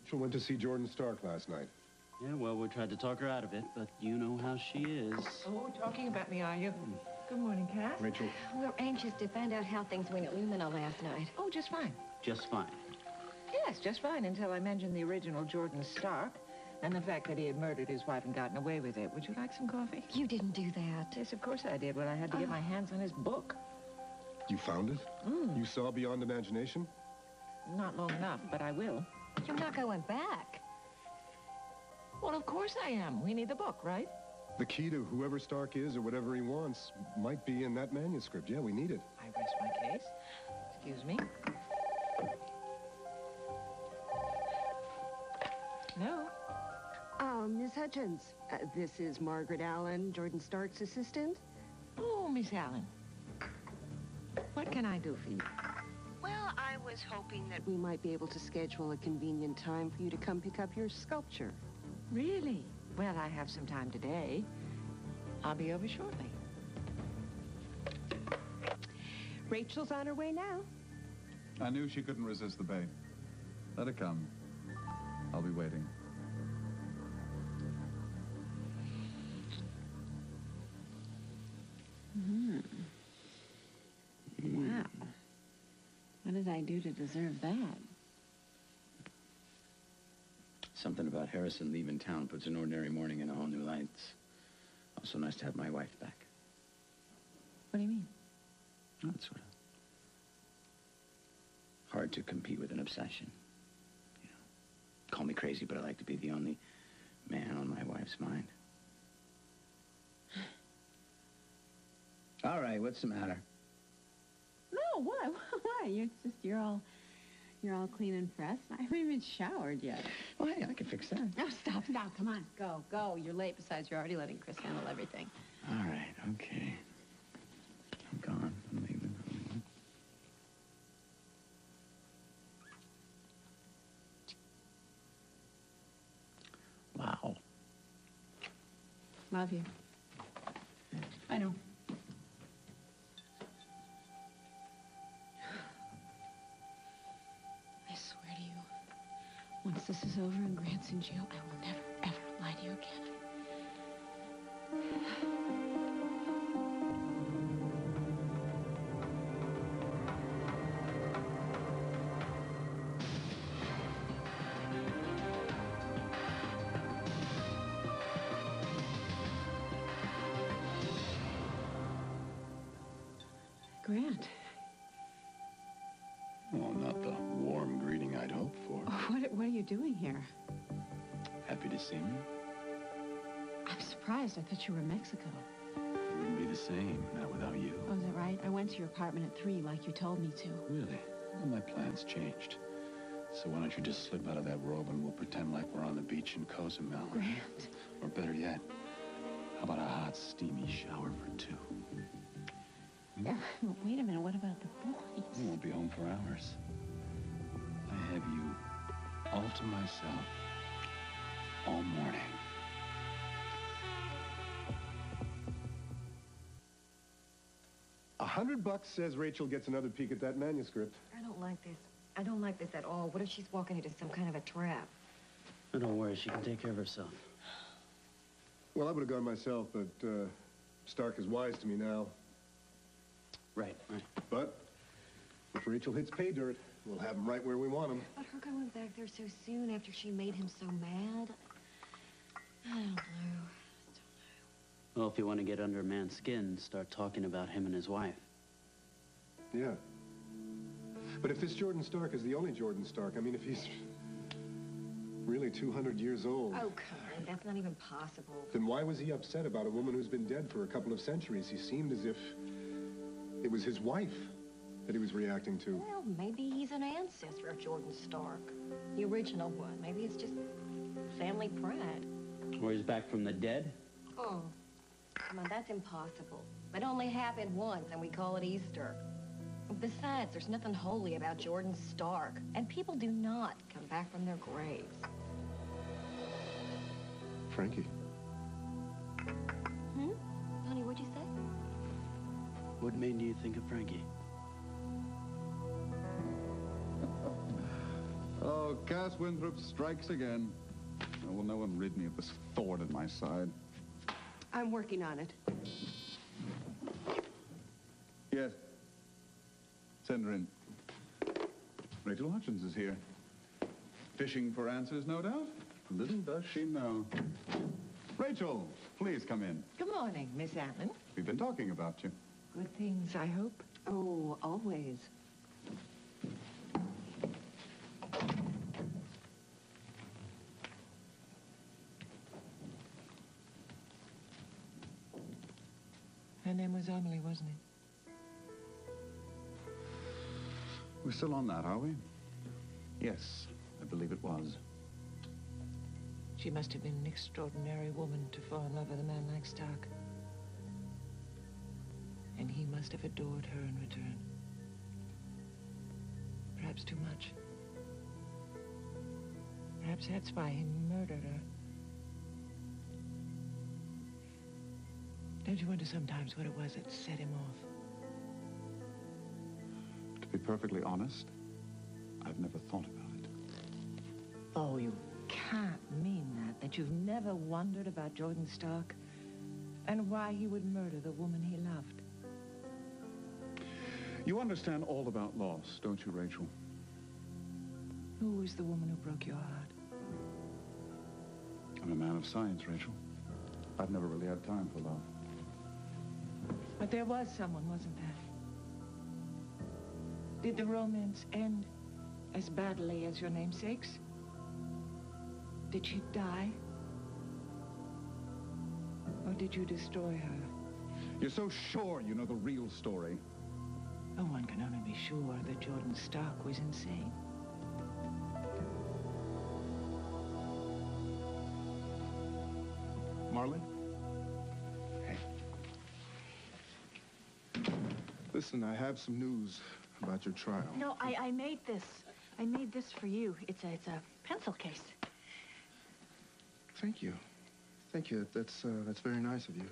Rachel went to see Jordan Stark last night. Yeah, well, we tried to talk her out of it, but you know how she is. Oh, talking about me, are you? Good morning, Cass. Rachel. We're anxious to find out how things went at Lumina last night. Oh, just fine. Just fine. Yes, just fine until I mentioned the original Jordan Stark and the fact that he had murdered his wife and gotten away with it. Would you like some coffee? You didn't do that. Yes, of course I did. Well, I had to get my hands on his book. You found it? You saw beyond imagination? Not long enough, but I will. You're not going back. Well, of course I am. We need the book, right? The key to whoever Stark is or whatever he wants might be in that manuscript. Yeah, we need it. I rest my case. Excuse me. No. Miss Hutchins, this is Margaret Allen, Jordan Stark's assistant. Oh, Miss Allen. What can I do for you? Well, I was hoping that we might be able to schedule a convenient time for you to come pick up your sculpture. Really? Well, I have some time today. I'll be over shortly. Rachel's on her way now. I knew she couldn't resist the bait. Let her come. I'll be waiting. Wow. What did I do to deserve that? Something about Harrison leaving town puts an ordinary morning in a whole new light. It's also nice to have my wife back. What do you mean? Oh, it's sort of hard to compete with an obsession. You know, call me crazy, but I like to be the only man on my wife's mind. All right, what's the matter? No, what? Why? You're all clean and fresh. I haven't even showered yet. Well, hey, I can fix that. No, stop. Come on. Go. You're late. Besides, you're already letting Chris handle everything. All right, okay. I'm gone. I'm leaving. Wow. Love you. I know. I swear to you, once this is over and Grant's in jail, I will never, ever lie to you again. Grant. Well, not the warm greeting I'd hoped for. What are you doing here? Happy to see me? I'm surprised. I thought you were in Mexico. It wouldn't be the same, not without you. Oh, is that right? I went to your apartment at 3 like you told me to. Really? Well, my plans changed. So why don't you just slip out of that robe and we'll pretend like we're on the beach in Cozumel. Grant. Or better yet, how about a hot, steamy shower for 2? Yeah, wait a minute. What about the boys? You won't be home for hours. I have you all to myself all morning. $100 says Rachel gets another peek at that manuscript. I don't like this. I don't like this at all. What if she's walking into some kind of a trap? Oh, don't worry, she can take care of herself. Well, I would have gone myself, but Stark is wise to me now. Right. But if Rachel hits pay dirt, we'll have him right where we want him. But her going back there so soon after she made him so mad, I don't know. Well, if you want to get under a man's skin, start talking about him and his wife. Yeah. But if this Jordan Stark is the only Jordan Stark, I mean, if he's really 200 years old... Oh, come on. That's not even possible. Then why was he upset about a woman who's been dead for a couple of centuries? He seemed as if it was his wife that he was reacting to. Well, maybe he's an ancestor of Jordan Stark. The original one. Maybe it's just family pride. Or he's back from the dead? Oh, come on, that's impossible. It only happened once, and we call it Easter. Besides, there's nothing holy about Jordan Stark, and people do not come back from their graves. Frankie. Honey, what'd you say? What made you think of Frankie? Oh, Cass Winthrop strikes again. Oh, will no one rid me of this thorn in my side? I'm working on it. Yes. Send her in. Rachel Hutchins is here. Fishing for answers, no doubt. Little does she know. Rachel, please come in. Good morning, Miss Allen. We've been talking about you. Good things, I hope. Oh, always. Her name was Emily, wasn't it? We're still on that, are we? Yes, I believe it was. She must have been an extraordinary woman to fall in love with a man like Stark. And he must have adored her in return. Perhaps too much. Perhaps that's why he murdered her. Don't you wonder sometimes what it was that set him off? To be perfectly honest, I've never thought about it. Oh, you can't mean that you've never wondered about Jordan Stark and why he would murder the woman he loved. You understand all about loss, don't you, Rachel? Who was the woman who broke your heart? I'm a man of science, Rachel. I've never really had time for love. But there was someone, wasn't there? Did the romance end as badly as your namesake's? Did she die? Or did you destroy her? You're so sure you know the real story. Oh, one can only be sure that Jordan Stark was insane. Marlon? Hey. Listen, I have some news about your trial. No, I made this. I made this for you. It's a pencil case. Thank you. Thank you. That's very nice of you.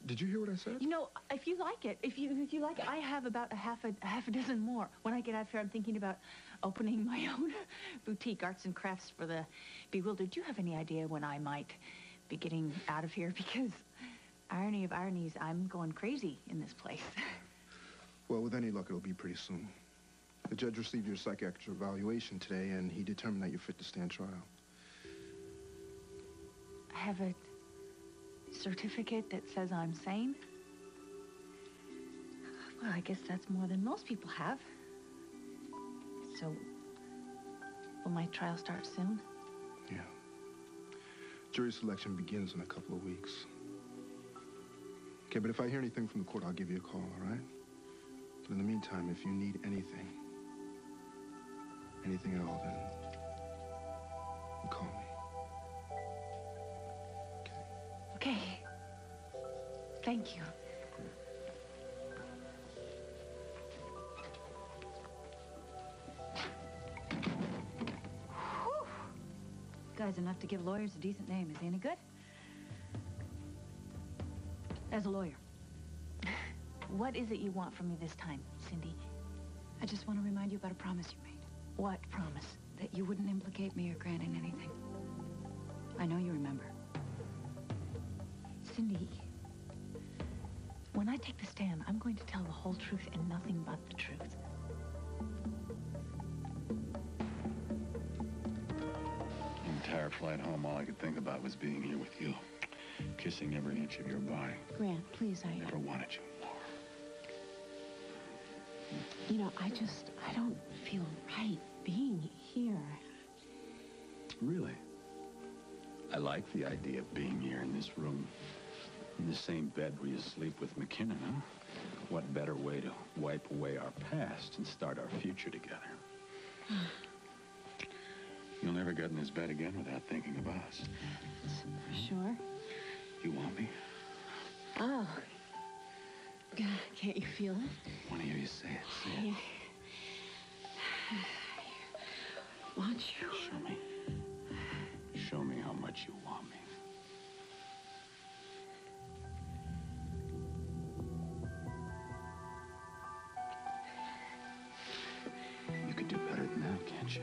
Did you hear what I said? You know, if you like it, if you like it, I have about a half a dozen more. When I get out of here, I'm thinking about opening my own boutique, arts and crafts for the bewildered. Do you have any idea when I might be getting out of here? Because irony of ironies, I'm going crazy in this place. Well, with any luck, it'll be pretty soon. The judge received your psychiatric evaluation today, and he determined that you're fit to stand trial. I have a certificate that says I'm sane. Well, I guess that's more than most people have. So, will my trial start soon? Yeah. Jury selection begins in a couple of weeks. Okay, but if I hear anything from the court, I'll give you a call, all right? But in the meantime, if you need anything at all, then call me. Okay. Thank you. Whew. Guy's enough to give lawyers a decent name. Is he any good? As a lawyer. What is it you want from me this time, Cindy? I just want to remind you about a promise you made. What promise? That you wouldn't implicate me or Grant in anything. I know you remember. Cindy, when I take the stand, I'm going to tell the whole truth and nothing but the truth. The entire flight home, all I could think about was being here with you. Kissing every inch of your body. Grant, please, I never wanted you more. You know, I don't feel right being here. Really? I like the idea of being here in this room. In the same bed where you sleep with McKinnon, huh? What better way to wipe away our past and start our future together? You'll never get in this bed again without thinking of us. Sure. You want me? Oh. Can't you feel it? I want to hear you say it. Say it. Want you? Show me. Show me how much you want me. You could do better than that, can't you?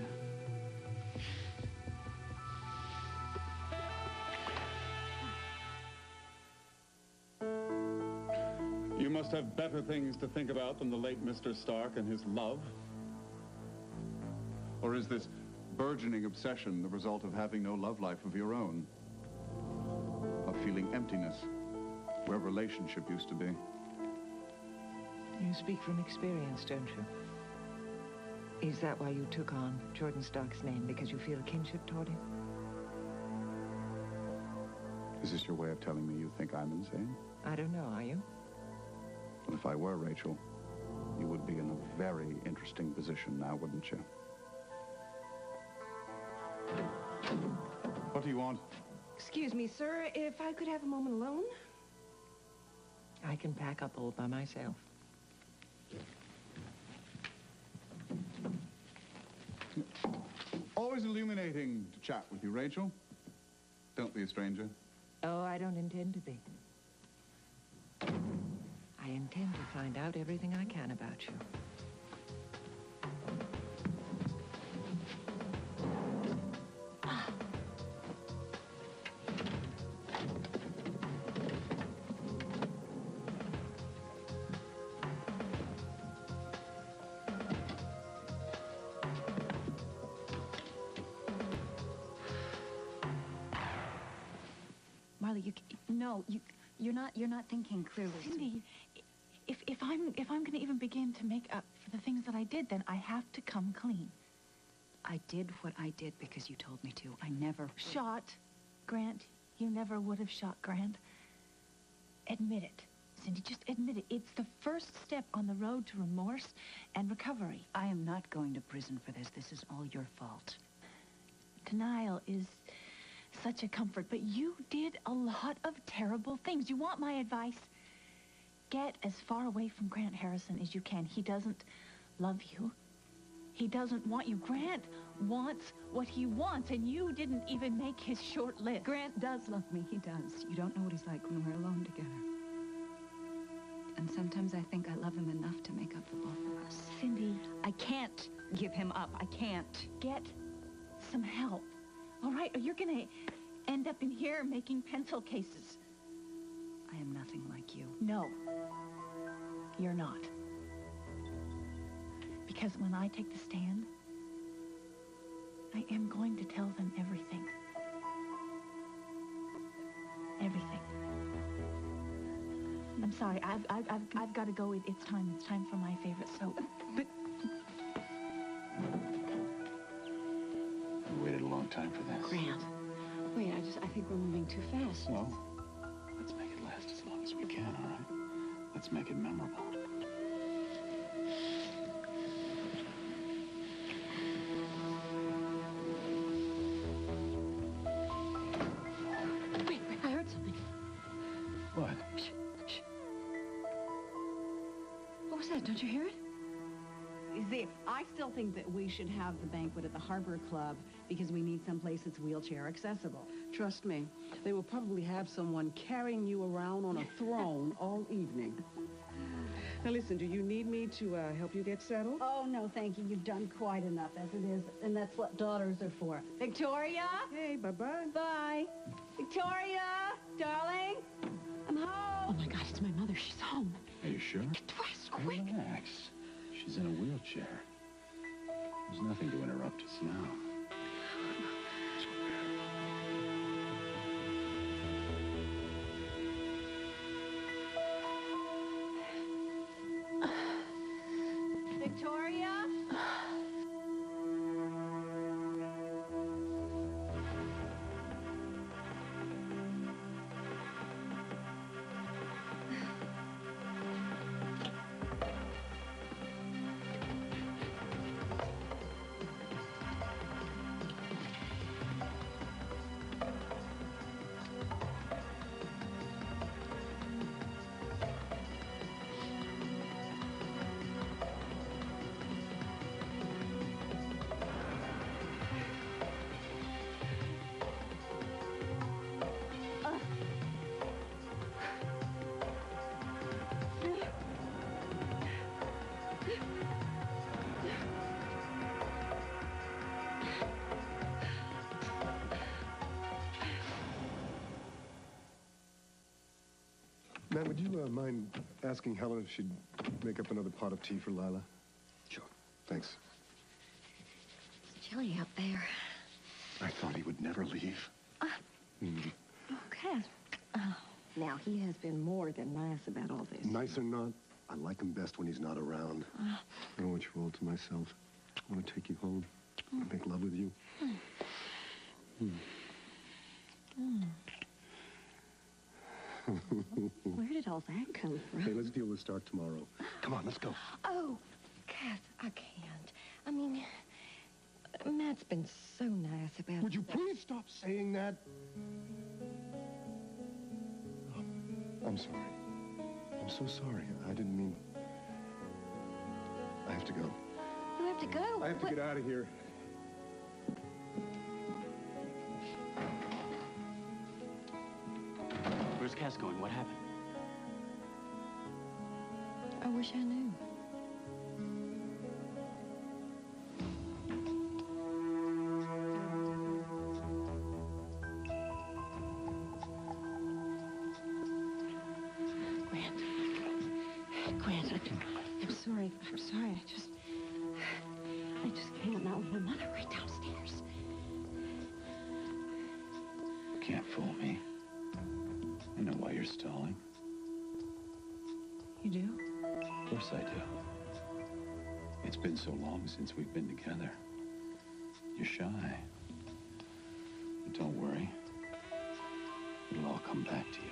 You must have better things to think about than the late Mr. Stark and his love. Or is this burgeoning obsession the result of having no love life of your own? Of feeling emptiness where relationship used to be? You speak from experience, don't you? Is that why you took on Jordan Stark's name, because you feel a kinship toward him? Is this your way of telling me you think I'm insane? I don't know, are you? Well, if I were, Rachel, you would be in a very interesting position now, wouldn't you? What do you want? Excuse me, sir, if I could have a moment alone? I can pack up all by myself. Always illuminating to chat with you, Rachel. Don't be a stranger. Oh, I don't intend to be. I intend to find out everything I can about you. Marley, you're not thinking clearly. Cindy, if I'm going to even begin to make up for the things that I did, then I have to come clean. I did what I did because you told me to. I never... Shot Grant. You never would have shot Grant. Admit it. Cindy, just admit it. It's the first step on the road to remorse and recovery. I am not going to prison for this. This is all your fault. Denial is such a comfort, but you did a lot of terrible things. You want my advice? Get as far away from Grant Harrison as you can. He doesn't love you. He doesn't want you. Grant wants what he wants, and you didn't even make his short list. Grant does love me. He does. You don't know what he's like when we're alone together. And sometimes I think I love him enough to make up for both of us. Cindy, I can't give him up. I can't. get some help. All right, or you're going to end up in here making pencil cases. I am nothing like you. No, you're not. Because when I take the stand, I am going to tell them everything. Everything. I'm sorry. I've got to go. It's time. It's time for my favorite soap. But We waited a long time for this. Grant, wait, I think we're moving too fast. Well, let's make it last as long as we can, all right? Let's make it memorable. Wait, I heard something. What? Shh. What was that? Don't you hear it? You see, I still think that we should have the banquet at the Harbor Club because we need someplace that's wheelchair accessible. Trust me, they will probably have someone carrying you around on a throne all evening. Now listen, do you need me to help you get settled? Oh, no, thank you. You've done quite enough as it is, and that's what daughters are for. Victoria? Hey, bye-bye. Bye. Victoria, darling, I'm home. Oh, my God, it's my mother. She's home. Are you sure? Get dressed, quick. Relax. She's in a wheelchair. There's nothing to interrupt us now. Victoria? Would you mind asking Helen if she'd make up another pot of tea for Lila? Sure. Thanks. It's chilly out there. I thought he would never leave. Okay. Now, he has been more than nice about all this. Nice or not, I like him best when he's not around. I want you all to myself. I want to take you home. I want to make love with you. Where did all that come from? Hey, let's deal with Stark tomorrow. Come on, let's go. Oh, Cass, I can't. I mean, Matt's been so nice about Would you please stop saying that? I'm sorry. I'm so sorry. I didn't mean... I have to go. You have to go. I have to get out of here. Where's Cass going? What happened? I wish I knew. Grant, I'm sorry. I'm sorry. I just can't. Not with my mother right downstairs. You can't fool me. I know why you're stalling. You do? Of course I do. It's been so long since we've been together. You're shy. But don't worry. It'll all come back to you.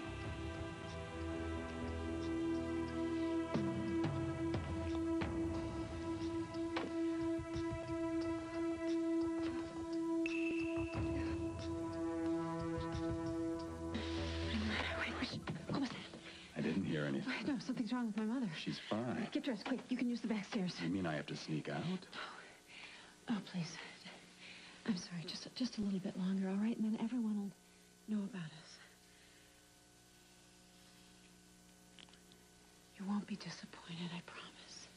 No, something's wrong with my mother. She's fine. Get dressed, quick. You can use the back stairs. You mean I have to sneak out? Oh, please. I'm sorry. Just a little bit longer, all right? And then everyone will know about us. You won't be disappointed, I promise.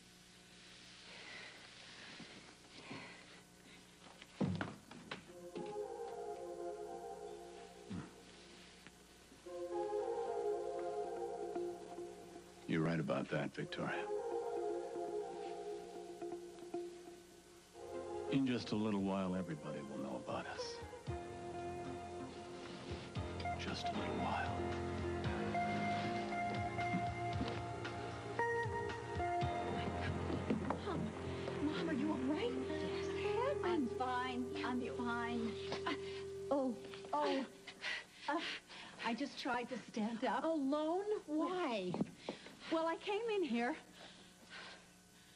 You're right about that, Victoria. In just a little while, everybody will know about us. Just a little while. Mom, are you all right? Yes, I'm fine. I'm fine. I just tried to stand up. Alone? Why? Well, I came in here,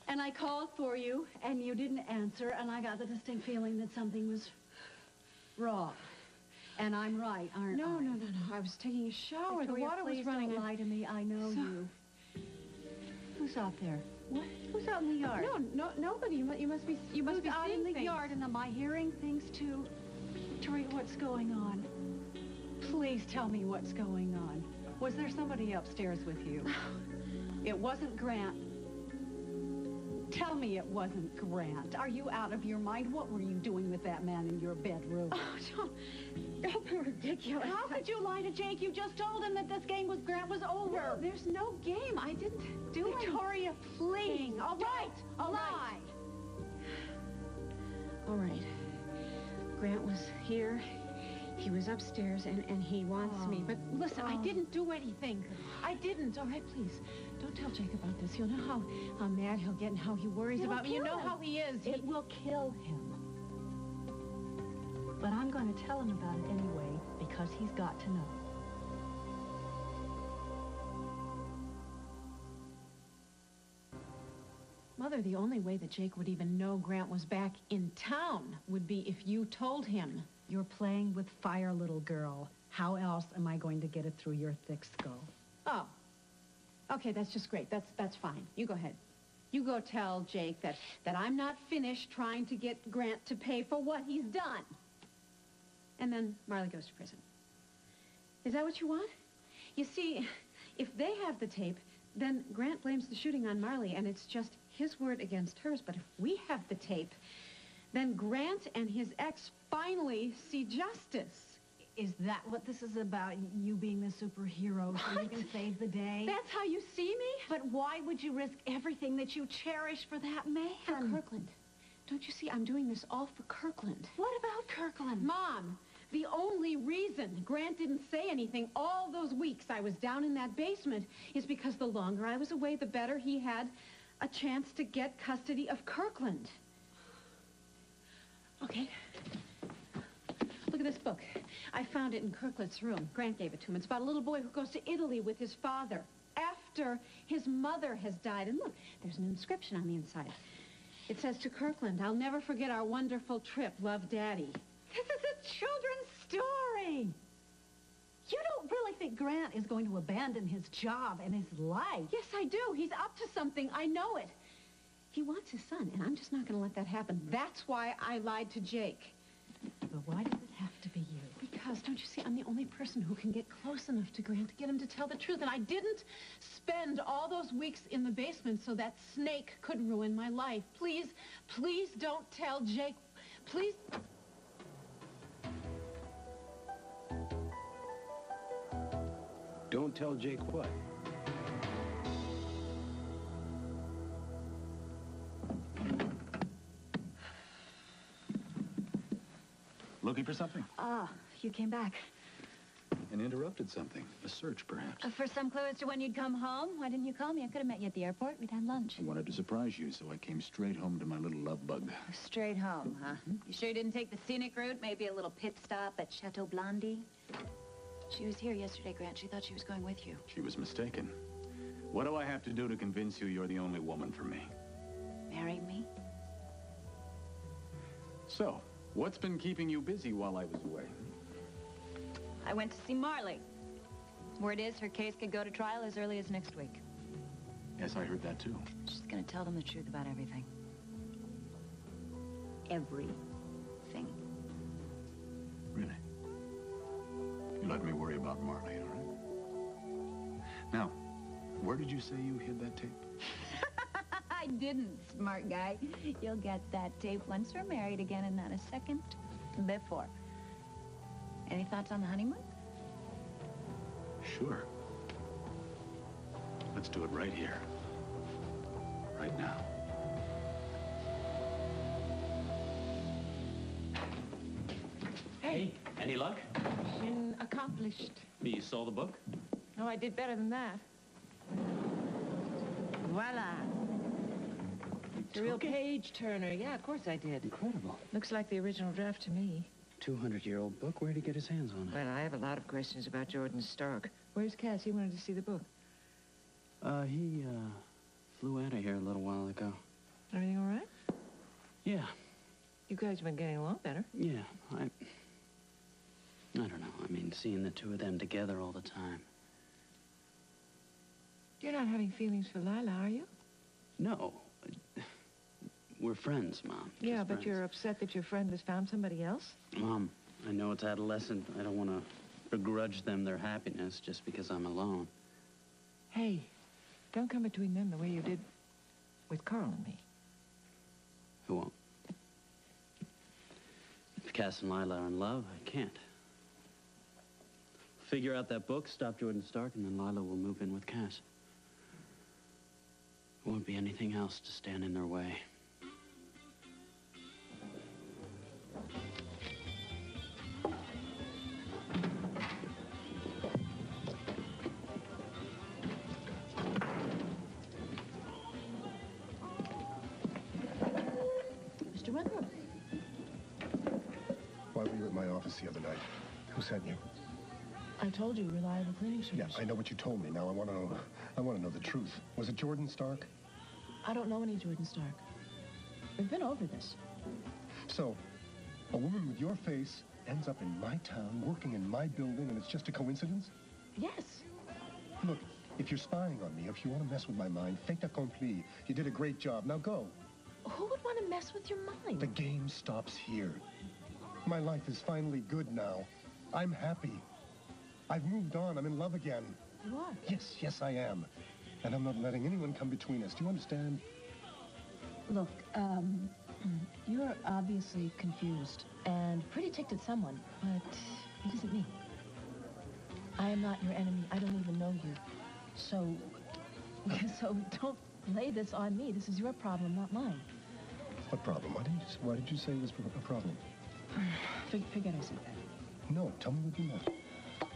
and I called for you, and you didn't answer, and I got the distinct feeling that something was wrong. And I'm right, aren't I? No. I was taking a shower. Victoria, The water was please running. Don't lie to me. I know you. Who's out there? What? Who's out in the yard? No, nobody. You must be. You must Who's be out seeing in the things. yard, and am I hearing things too? Victoria, what's going on? Please tell me what's going on. Was there somebody upstairs with you? It wasn't Grant. Tell me it wasn't Grant. Are you out of your mind? What were you doing with that man in your bedroom? Oh, don't be ridiculous. How could you lie to Jake? You just told him that this game with Grant was over. No, there's no game. I didn't do it. Victoria, please. All right. Lie. All right. Grant was here. He was upstairs, and he wants me. But listen, I didn't do anything. I didn't. All right, please. Don't tell Jake about this. You'll know how mad he'll get and how he worries about me. You know how he is. It will kill him. But I'm going to tell him about it anyway, because he's got to know. Mother, the only way that Jake would even know Grant was back in town would be if you told him. You're playing with fire, little girl. How else am I going to get it through your thick skull? Oh. Okay, that's just great. That's fine. You go ahead. You go tell Jake that I'm not finished trying to get Grant to pay for what he's done. And then Marley goes to prison. Is that what you want? You see, if they have the tape, then Grant blames the shooting on Marley, and it's just his word against hers. But if we have the tape, then Grant and his ex finally see justice. Is that what this is about? You being the superhero so you can save the day? That's how you see me? But why would you risk everything that you cherish for that man? For Kirkland. Don't you see, I'm doing this all for Kirkland. What about Kirkland? Mom, the only reason Grant didn't say anything all those weeks I was down in that basement is because the longer I was away, the better he had a chance to get custody of Kirkland. Okay. Look at this book. I found it in Kirkland's room. Grant gave it to him. It's about a little boy who goes to Italy with his father after his mother has died. And look, there's an inscription on the inside. It says, to Kirkland, I'll never forget our wonderful trip. Love, Daddy. This is a children's story. You don't really think Grant is going to abandon his job and his life? Yes, I do. He's up to something. I know it. He wants his son, and I'm just not going to let that happen. That's why I lied to Jake. But why does it have to be you? Because, don't you see, I'm the only person who can get close enough to Grant to get him to tell the truth. And I didn't spend all those weeks in the basement so that snake could ruin my life. Please, please don't tell Jake. Please. Don't tell Jake what? Looking for something? Ah, you came back. And interrupted something. A search, perhaps. For some clue as to when you'd come home? Why didn't you call me? I could have met you at the airport. We'd had lunch. I wanted to surprise you, so I came straight home to my little love bug. Straight home, huh? You sure you didn't take the scenic route? Maybe a little pit stop at Chateau Blondie? She was here yesterday, Grant. She thought she was going with you. She was mistaken. What do I have to do to convince you you're the only woman for me? Marry me? So, what's been keeping you busy while I was away? I went to see Marley. Word is her case could go to trial as early as next week. Yes, I heard that too. She's gonna tell them the truth about everything. Everything. Really? You let me worry about Marley, all right? Now, where did you say you hid that tape? I didn't, smart guy. You'll get that tape once we're married again and not a second before. Any thoughts on the honeymoon? Sure. Let's do it right here. Right now. Hey, Any luck? mission accomplished. You saw the book? Oh, I did better than that. Voila. It's a real page-turner. Yeah, of course I did. Incredible. Looks like the original draft to me. 200-year-old book. Where'd he get his hands on it? Well, I have a lot of questions about Jordan Stark. Where's Cass? He wanted to see the book. He flew out of here a little while ago. Everything all right? Yeah. You guys have been getting along better. Yeah, I don't know. I mean, seeing the two of them together all the time. You're not having feelings for Lila, are you? No. We're friends, Mom. Yeah, Just but friends. you're upset that your friend has found somebody else? Mom, I know it's adolescent. I don't want to begrudge them their happiness just because I'm alone. Hey, don't come between them the way you did with Carl and me. I won't. If Cass and Lila are in love, I can't. Figure out that book, stop Jordan Stark, and then Lila will move in with Cass. There won't be anything else to stand in their way. Mr. Wentworth. Why were you at my office the other night? Who sent you? I told you, reliable cleaning service. Yeah, I know what you told me. Now I want to know the truth. Was it Jordan Stark? I don't know any Jordan Stark. We've been over this. So, a woman with your face ends up in my town, working in my building, and it's just a coincidence? Yes. Look, if you're spying on me, if you want to mess with my mind, fait accompli. You did a great job. Now go. Who would want to mess with your mind? The game stops here. My life is finally good now. I'm happy. I've moved on. I'm in love again. You are? Yes, I am. And I'm not letting anyone come between us. Do you understand? Look, you're obviously confused and pretty ticked at someone, but It isn't me. I am not your enemy. I don't even know you. So don't lay this on me. This is your problem, not mine. What problem? Why did you say it was a problem? Forget I said that. No, tell me what you meant.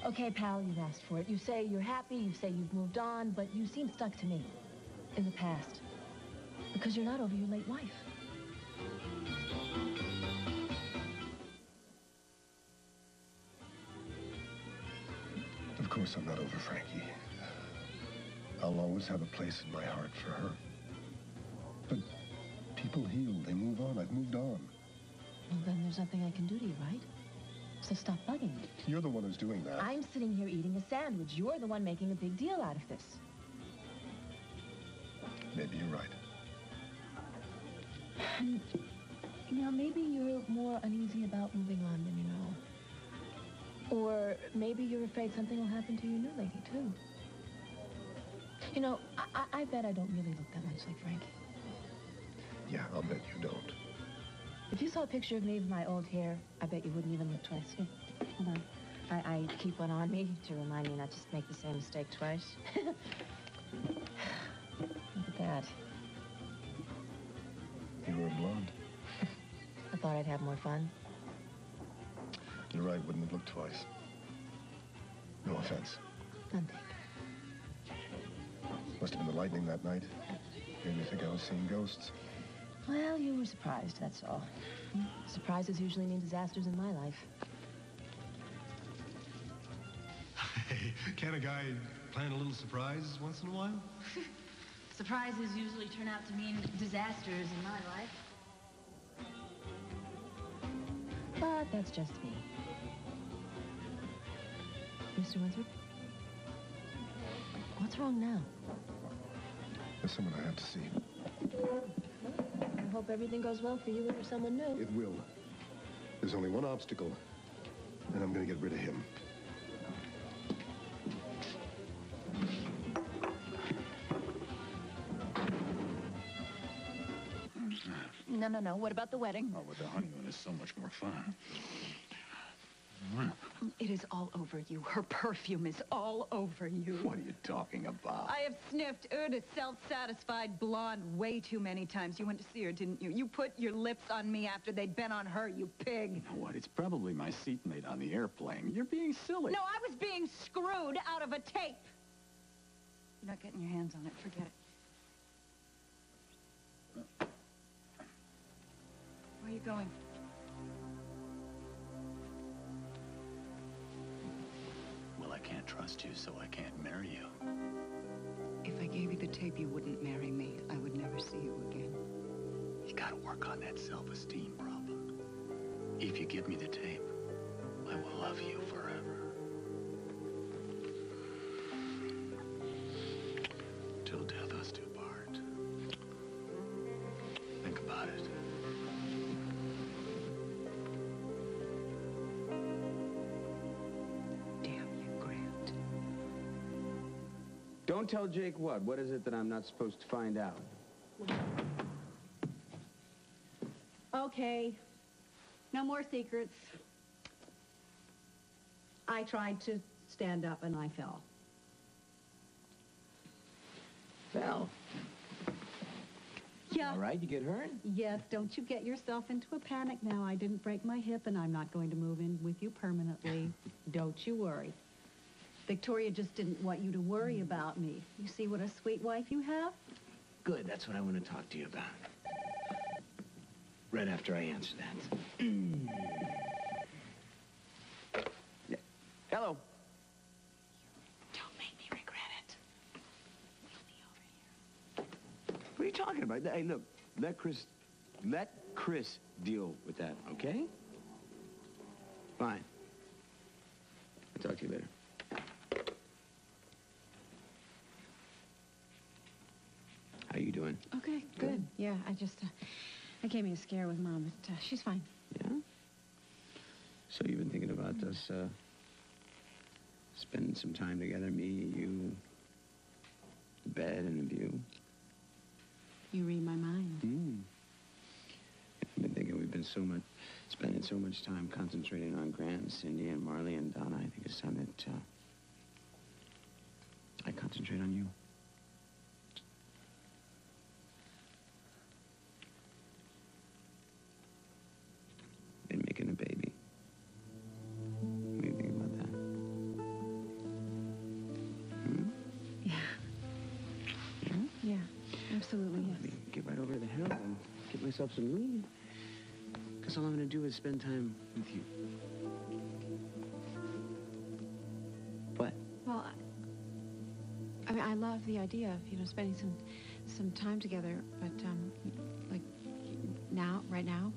Okay, pal, you've asked for it. You say you're happy, you say you've moved on, but you seem stuck to me in the past. Because you're not over your late wife. Of course I'm not over Frankie. I'll always have a place in my heart for her. But people heal, they move on. I've moved on. Well, then there's nothing I can do to you, right? So stop bugging me. You're the one who's doing that. I'm sitting here eating a sandwich. You're the one making a big deal out of this. Maybe you're right. And, maybe you're more uneasy about moving on than you know. Or maybe you're afraid something will happen to your new lady, too. I bet I don't really look that much like Frankie. Yeah, I'll bet you don't. If you saw a picture of me with my old hair, I bet you wouldn't even look twice. Here, hold on. I keep one on me to remind me not to make the same mistake twice. Look at that. You were a blonde. I thought I'd have more fun. You're right, wouldn't have looked twice. No offense. None. Must have been the lightning that night. Made me think I was seeing ghosts. Well, you were surprised, that's all. Surprises usually mean disasters in my life. Hey, can't a guy plan a little surprise once in a while? Surprises usually turn out to mean disasters in my life. But that's just me. Mr. Winthrop? What's wrong now? There's someone I have to see. I hope everything goes well for you and for someone new. It will. There's only one obstacle, and I'm going to get rid of him. No. What about the wedding? Oh, but the honeymoon is so much more fun. It is all over you. Her perfume is all over you. What are you talking about? I have sniffed Uda's self-satisfied blonde way too many times. You went to see her, didn't you? You put your lips on me after they'd been on her, you pig. You know what? It's probably my seatmate on the airplane. You're being silly. No, I was being screwed out of a tape. You're not getting your hands on it. Forget it. Where are you going? Well, I can't trust you, so I can't marry you. If I gave you the tape, you wouldn't marry me. I would never see you again. You gotta work on that self-esteem problem. If you give me the tape, I will love you forever. Till death us do part. Think about it. Damn you, Grant. Don't tell Jake what? What is it that I'm not supposed to find out? Okay. No more secrets. I tried to stand up and I fell. Fell. Yeah. All right, you get hurt? Yes, don't you get yourself into a panic now. I didn't break my hip and I'm not going to move in with you permanently. Don't you worry. Victoria just didn't want you to worry about me. You see what a sweet wife you have? Good, that's what I want to talk to you about. Right after I answer that. Yeah. Hello. Don't make me regret it. He'll be over here. What are you talking about? Hey, look, let Chris deal with that, okay? Fine. I'll talk to you later. How you doing? Okay, good. Yeah, I gave me a scare with Mom, but she's fine. Yeah? So you've been thinking about us, spending some time together, me, you, the bed and the view? You read my mind. I've been thinking we've been spending so much time concentrating on Grant and Cindy and Marley and Donna. I think it's time that I concentrate on you. And making a baby. What do you think about that? Hmm? Yeah. Yeah? Yeah, absolutely, yes. Let me get right over to the hill and get myself some weed. Because all I'm going to do is spend time with you. What? Well, I mean, I love the idea of, spending some time together, but, like, right now?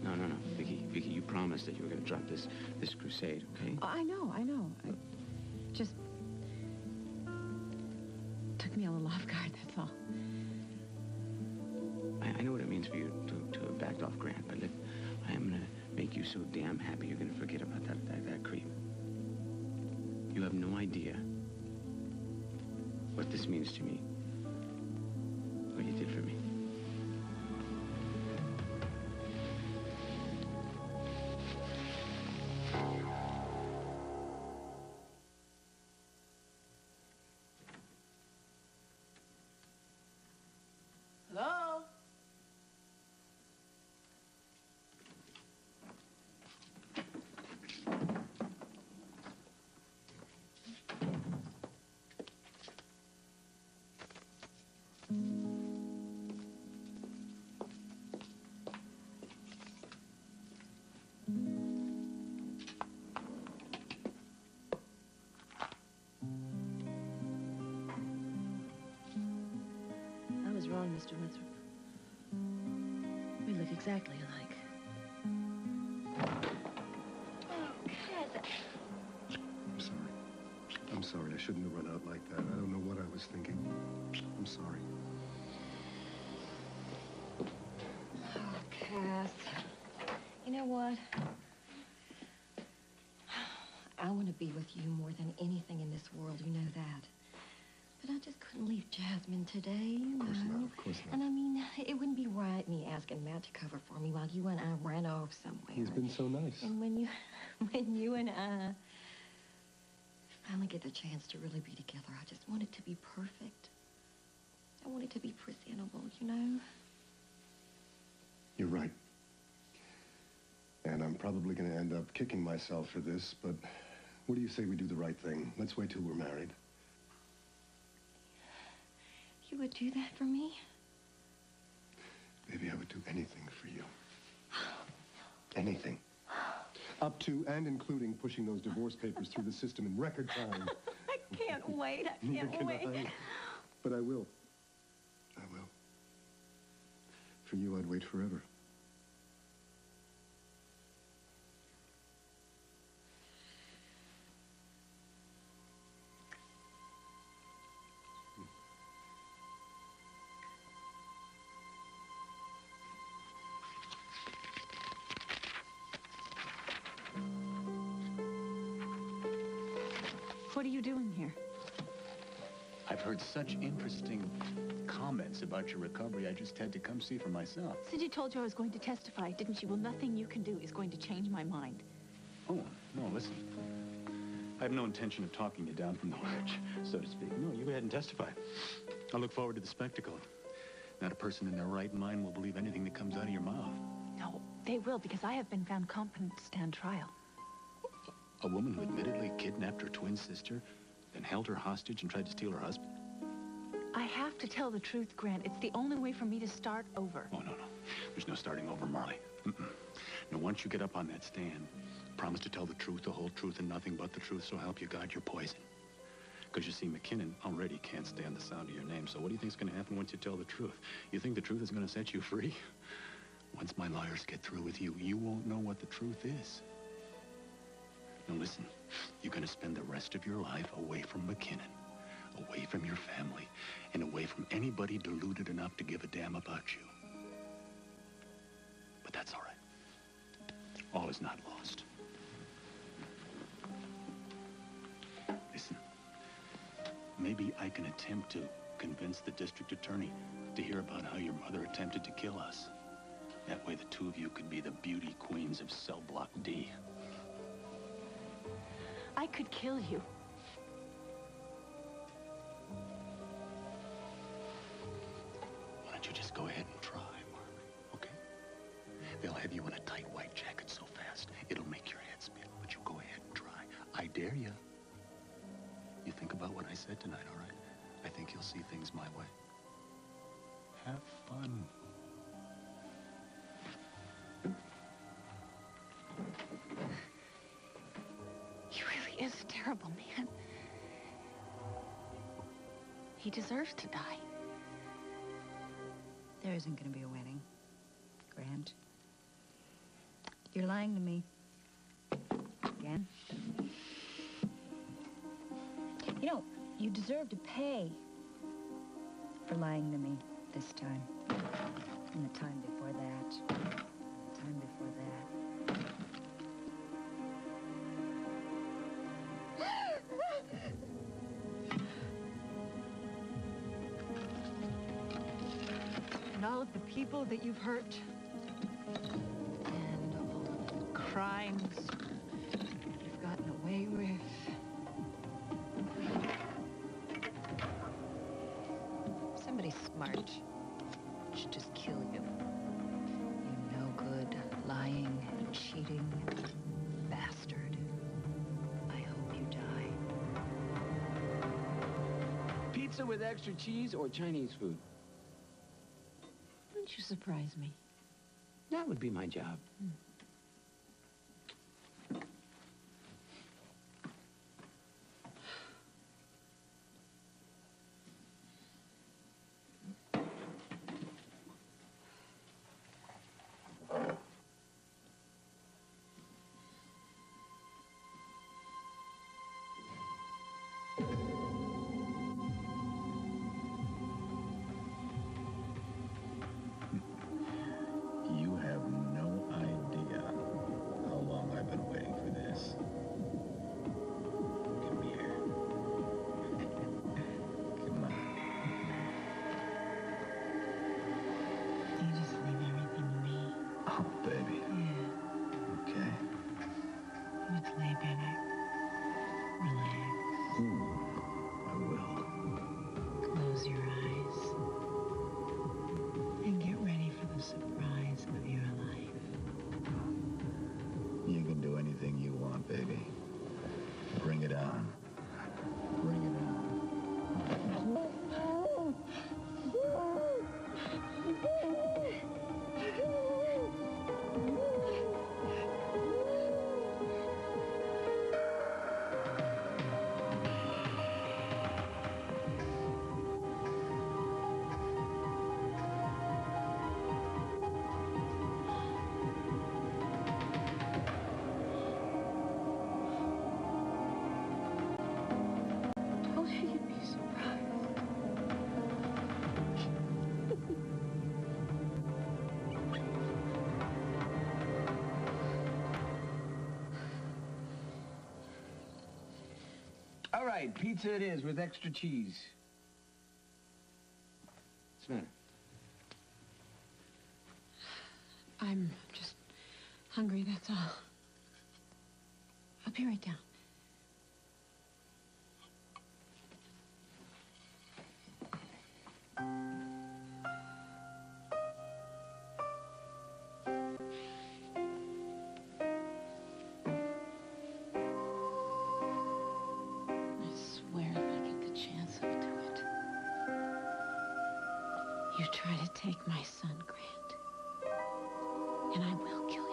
No. Vicky, you promised that you were going to drop this crusade, okay? Oh, I know. I just took me a little off guard, that's all. I know what it means for you to have backed off Grant, but look, I am going to make you so damn happy you're going to forget about that creep. You have no idea what this means to me, what you did for me. Hello? I was wrong, Mr. Winthrop. We look exactly alike. I'm sorry. I shouldn't have run out like that. I don't know what I was thinking. I'm sorry. Oh, Cass. You know what? I want to be with you more than anything in this world. You know that. But I just couldn't leave Jasmine today, you know. Of course not. And I mean, it wouldn't be right me asking Matt to cover for me while you and I ran off somewhere. He's been so nice. And when you and I finally get the chance to really be together, I just want it to be perfect. I want it to be presentable, you know? You're right. And I'm probably going to end up kicking myself for this, but what do you say we do the right thing? Let's wait till we're married. You would do that for me? Baby, I would do anything for you. Anything. Up to and including pushing those divorce papers through the system in record time. I can't wait. I Neither can't can wait. I. But I will. I will. For you, I'd wait forever. What are you doing here? I've heard such interesting comments about your recovery, I just had to come see for myself. Cindy told you I was going to testify, didn't she? Well, nothing you can do is going to change my mind. Oh, no, listen. I have no intention of talking you down from the ledge, so to speak. No, you go ahead and testify. I look forward to the spectacle. Not a person in their right mind will believe anything that comes out of your mouth. No, they will, because I have been found competent to stand trial. A woman who admittedly kidnapped her twin sister, then held her hostage and tried to steal her husband? I have to tell the truth, Grant. It's the only way for me to start over. Oh, no. There's no starting over, Marley. Now, once you get up on that stand, promise to tell the truth, the whole truth, and nothing but the truth, so help you God, you're poison. Because you see, McKinnon already can't stand the sound of your name, so what do you think's going to happen once you tell the truth? You think the truth is going to set you free? Once my lawyers get through with you, you won't know what the truth is. Now listen, you're going to spend the rest of your life away from McKinnon, away from your family, and away from anybody deluded enough to give a damn about you. But that's all right. All is not lost. Listen, maybe I can attempt to convince the district attorney to hear about how your mother attempted to kill us. That way the two of you could be the beauty queens of Cell Block D. I could kill you. Why don't you just go ahead and try, Marley, okay? They'll have you in a tight white jacket so fast, it'll make your head spin. But you go ahead and try. I dare you. You think about what I said tonight, all right? I think you'll see things my way. Have fun. He really is a terrible man. He deserves to die. There isn't going to be a wedding, Grant. You're lying to me. Again. You know, you deserve to pay for lying to me this time. And the time before that. The time before that. And all of the people that you've hurt. And all the crimes you've gotten away with. Somebody smart should just kill you. You no good, lying, cheating bastard. I hope you die. Pizza with extra cheese or Chinese food? Wouldn't you surprise me? That would be my job. You have no idea how long I've been waiting for this. Come here. Come on. You just leave everything to me. Oh, baby. Yeah. Okay. You just lay back. Relax. I will. Close your eyes. And get ready for the surprise of your life. You can do anything you want, baby. Bring it on. Bring it on. Told you you'd be surprised. All right, pizza it is with extra cheese. What's the matter? I'm just hungry, that's all. I'll be right down. I swear if I get the chance, I'll do it. You try to take my son, Grant, and I will kill you.